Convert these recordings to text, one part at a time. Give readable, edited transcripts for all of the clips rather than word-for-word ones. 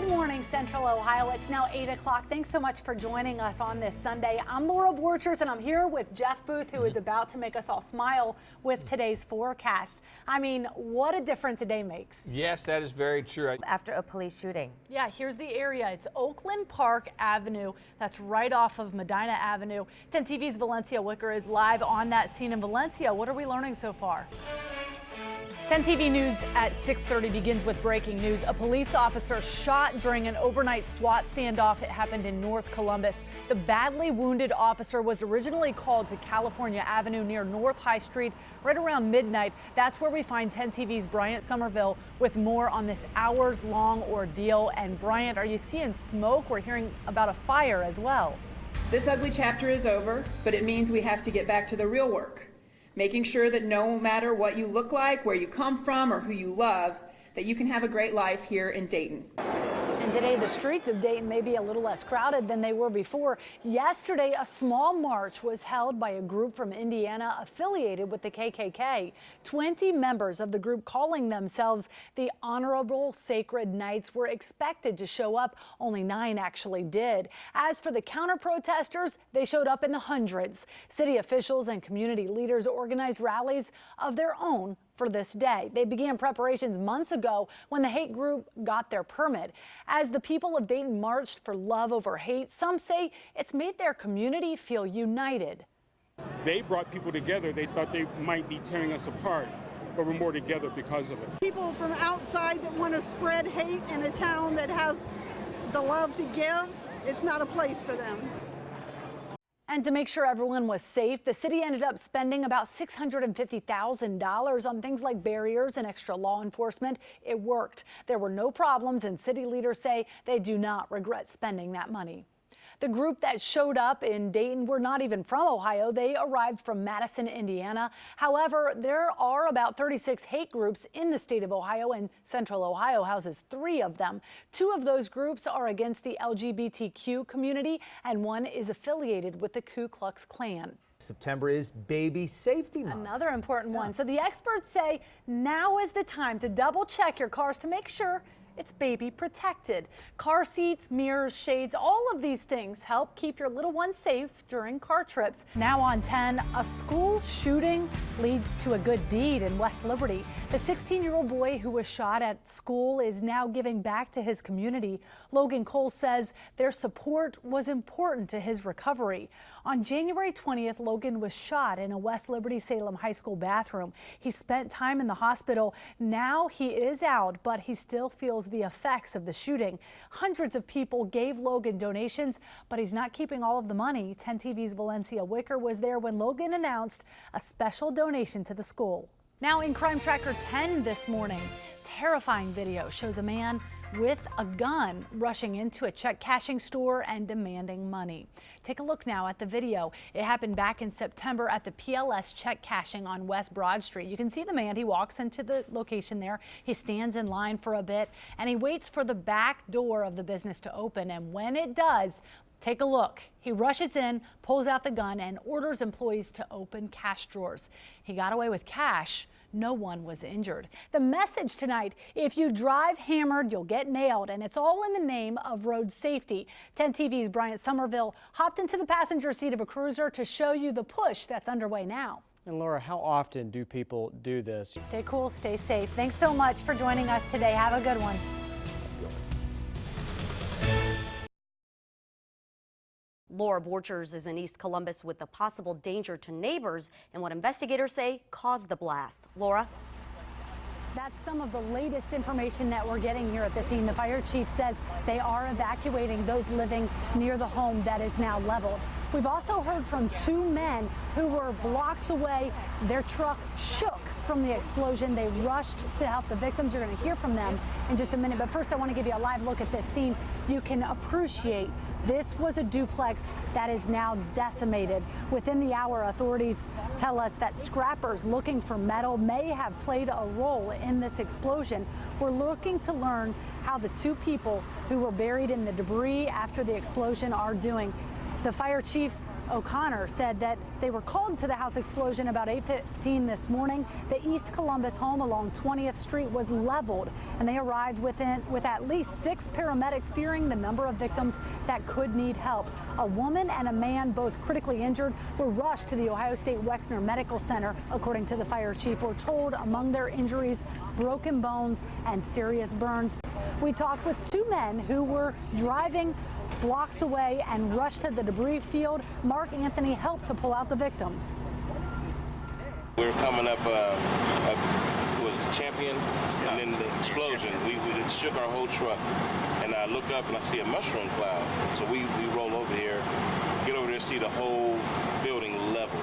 morning, Central Ohio. It's now 8 o'clock. Thanks so much for joining us on this Sunday. I'm Laura Borchers, and I'm here with Jeff Booth, who is about to make us all smile with today's forecast. I mean, what a difference a day makes. Yes, that is very true. After a police shooting. Yeah, here's the area. It's Oakland Park Avenue. That's right off of Medina Avenue. 10 TV's Valencia Wicker is live on that scene in Valencia. What are we learning so far? 10 TV News at 6:30 begins with breaking news. A police officer shot during an overnight SWAT standoff. It happened in North Columbus. The badly wounded officer was originally called to California Avenue near North High Street right around midnight. That's where we find 10 TV's Bryant Somerville with more on this hours-long ordeal. And Bryant, are you seeing smoke? We're hearing about a fire as well. This ugly chapter is over, but it means we have to get back to the real work. Making sure that no matter what you look like, where you come from, or who you love, that you can have a great life here in Dayton. And today, the streets of Dayton may be a little less crowded than they were before. Yesterday, a small march was held by a group from Indiana affiliated with the KKK. 20 members of the group, calling themselves the Honorable Sacred Knights, were expected to show up. Only 9 actually did. As for the counter-protesters, they showed up in the hundreds. City officials and community leaders organized rallies of their own for this day. They began preparations months ago when the hate group got their permit. As the people of Dayton marched for love over hate, some say it's made their community feel united. They brought people together. They thought they might be tearing us apart, but we're more together because of it. People from outside that want to spread hate in a town that has the love to give, it's not a place for them. And to make sure everyone was safe, the city ended up spending about $650,000 on things like barriers and extra law enforcement. It worked. There were no problems, and city leaders say they do not regret spending that money. The group that showed up in Dayton were not even from Ohio. They arrived from Madison, Indiana. However, there are about 36 hate groups in the state of Ohio, and Central Ohio houses 3 of them. 2 of those groups are against the LGBTQ community, and 1 is affiliated with the Ku Klux Klan. September is Baby Safety Month. Another important one. So the experts say now is the time to double check your cars to make sure it's baby protected. Car seats, mirrors, shades, all of these things help keep your little one safe during car trips. Now on 10, a school shooting leads to a good deed in West Liberty. The 16-year-old boy who was shot at school is now giving back to his community. Logan Cole says their support was important to his recovery. On January 20th, Logan was shot in a West Liberty Salem High School bathroom. He spent time in the hospital. Now he is out, but he still feels the effects of the shooting. Hundreds of people gave Logan donations, but he's not keeping all of the money. 10 TV's Valencia Wicker was there when Logan announced a special donation to the school. Now in Crime Tracker 10 this morning, terrifying video shows a man with a gun rushing into a check cashing store and demanding money. Take a look now at the video. It happened back in September at the PLS check cashing on West Broad Street. You can see the man. He walks into the location there. He stands in line for a bit and he waits for the back door of the business to open. And when it does, take a look. He rushes in, pulls out the gun, and orders employees to open cash drawers. He got away with cash. No one was injured. The message tonight: if you drive hammered, you'll get nailed, and it's all in the name of road safety. 10 TV's Bryant Somerville hopped into the passenger seat of a cruiser to show you the push that's underway now. And Laura, how often do people do this? Stay cool, stay safe. Thanks so much for joining us today. Have a good one. Laura Borchers is in East Columbus with the possible danger to neighbors and what investigators say caused the blast. Laura? That's some of the latest information that we're getting here at the scene. The fire chief says they are evacuating those living near the home that is now leveled. We've also heard from 2 men who were blocks away. Their truck shook from the explosion. They rushed to help the victims. You're going to hear from them in just a minute. But first, I want to give you a live look at this scene. You can appreciate this was a duplex that is now decimated. Within the hour, authorities tell us that scrappers looking for metal may have played a role in this explosion. We're looking to learn how the 2 people who were buried in the debris after the explosion are doing. The fire chief O'Connor said that they were called to the house explosion about 8:15 this morning. The East Columbus home along 20th Street was leveled, and they arrived with at least 6 paramedics, fearing the number of victims that could need help. A woman and a man, both critically injured, were rushed to the Ohio State Wexner Medical Center. According to the fire chief, we're told among their injuries, broken bones and serious burns. We talked with 2 men who were driving blocks away and rushed to the debris field. Mark Anthony helped to pull out the victims. We were coming up, was the Champion, and then the explosion. We just shook our whole truck, and I look up and I see a mushroom cloud. So we roll over here, get over there, see the whole building level.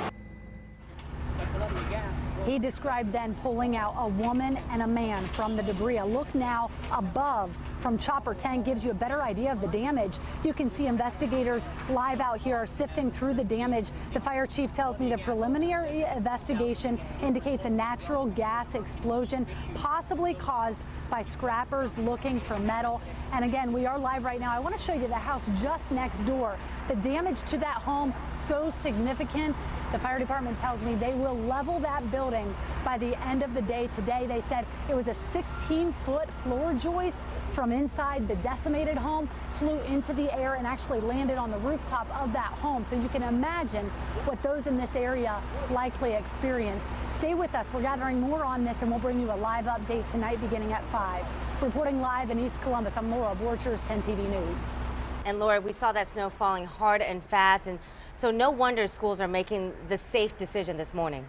He described then pulling out a woman and a man from the debris. A look now above from Chopper 10 gives you a better idea of the damage. You can see investigators live out here are sifting through the damage. The fire chief tells me the preliminary investigation indicates a natural gas explosion, possibly caused by scrappers looking for metal. And again, we are live right now. I want to show you the house just next door. The damage to that home so significant. The fire department tells me they will level that building by the end of the day today. They said it was a 16-foot floor joist from inside the decimated home, flew into the air and actually landed on the rooftop of that home. So you can imagine what those in this area likely experienced. Stay with us. We're gathering more on this, and we'll bring you a live update tonight beginning at 5. Reporting live in East Columbus, I'm Laura Borchers, 10 TV News. And Laura, we saw that snow falling hard and fast, and so no wonder schools are making the safe decision this morning.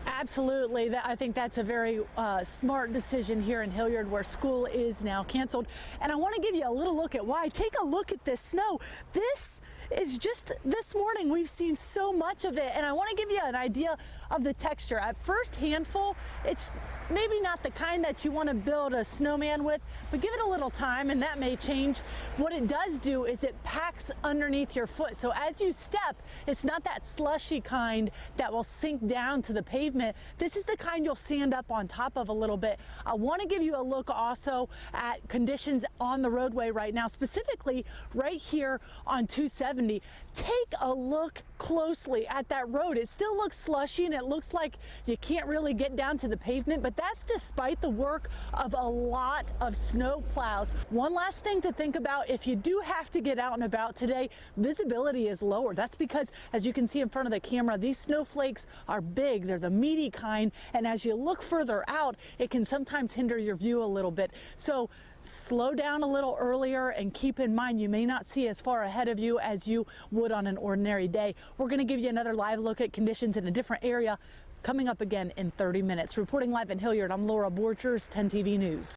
Absolutely. I think that's a very smart decision here in Hilliard, where school is now canceled. And I want to give you a little look at why. Take a look at this snow. This is just this morning. We've seen so much of it, and I want to give you an idea of the texture. At first handful, it's maybe not the kind that you want to build a snowman with, but give it a little time and that may change. What it does do is it packs underneath your foot. So as you step, it's not that slushy kind that will sink down to the pavement. This is the kind you'll stand up on top of a little bit. I want to give you a look also at conditions on the roadway right now, specifically right here on 270. Take a look closely at that road. It still looks slushy and it looks like you can't really get down to the pavement, but that's despite the work of a lot of snow plows. One last thing to think about, if you do have to get out and about today, visibility is lower. That's because, as you can see in front of the camera, these snowflakes are big. They're the meaty kind, and as you look further out, it can sometimes hinder your view a little bit. So slow down a little earlier and keep in mind you may not see as far ahead of you as you would on an ordinary day. We're going to give you another live look at conditions in a different area coming up again in 30 minutes. Reporting live in Hilliard, I'm Laura Borchers, 10 TV News.